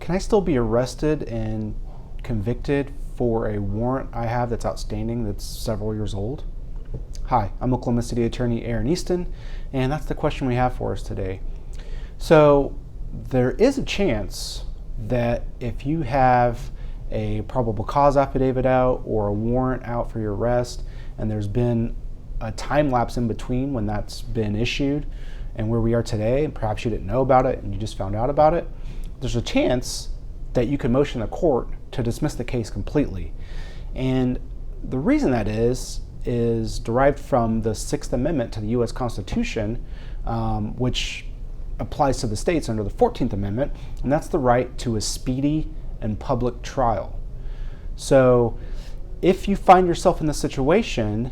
Can I still be arrested and convicted for a warrant I have that's outstanding that's several years old? Hi, I'm Oklahoma City Attorney Aaron Easton, and that's the question we have for us today. So there is a chance that if you have a probable cause affidavit out or a warrant out for your arrest, and there's been a time lapse in between when that's been issued and where we are today, and perhaps you didn't know about it and you just found out about it, there's a chance that you can motion the court to dismiss the case completely. And the reason that is derived from the Sixth Amendment to the U.S. Constitution, which applies to the states under the 14th Amendment, and that's the right to a speedy and public trial. So if you find yourself in this situation,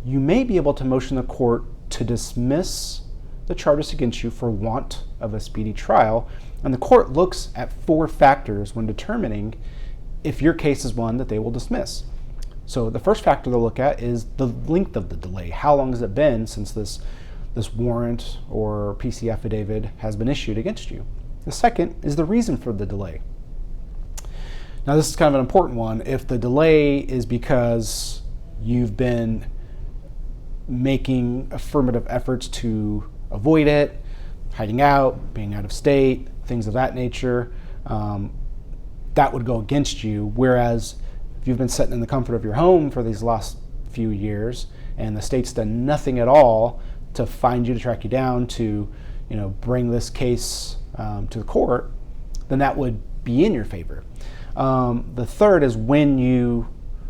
you may be able to motion the court to dismiss the charges against you for want of a speedy trial, and the court looks at 4 factors when determining if your case is one that they will dismiss. So the first factor they'll look at is the length of the delay. How long has it been since this warrant or PC affidavit has been issued against you? The second is the reason for the delay. Now this is kind of an important one. If the delay is because you've been making affirmative efforts to avoid it, hiding out, being out of state, things of that nature, that would go against you. Whereas if you've been sitting in the comfort of your home for these last few years and the state's done nothing at all to find you, to track you down, to bring this case to the court, then that would be in your favor. The third is when you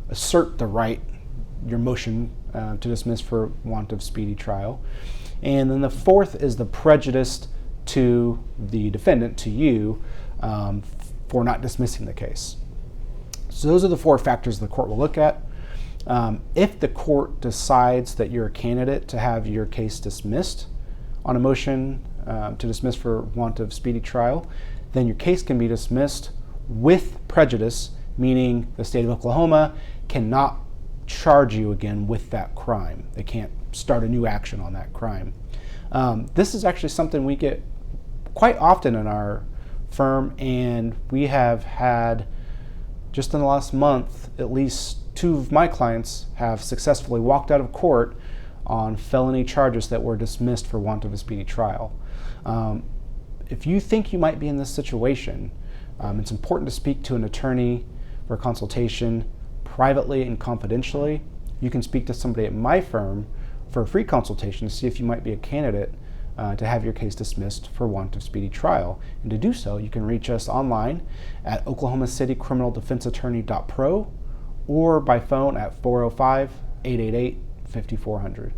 assert the right, your motion to dismiss for want of speedy trial. And then the fourth is the prejudice to the defendant, to you, for not dismissing the case. So those are the 4 factors the court will look at. If the court decides that you're a candidate to have your case dismissed on a motion to dismiss for want of speedy trial, then your case can be dismissed with prejudice, meaning the state of Oklahoma cannot charge you again with that crime. They can't start a new action on that crime. This is actually something we get quite often in our firm, and we have had, just in the last month, at least 2 of my clients have successfully walked out of court on felony charges that were dismissed for want of a speedy trial. If you think you might be in this situation, it's important to speak to an attorney for consultation privately and confidentially. You can speak to somebody at my firm for a free consultation to see if you might be a candidate to have your case dismissed for want of speedy trial. And to do so, you can reach us online at oklahomacitycriminaldefenseattorney.pro or by phone at 405-888-5400.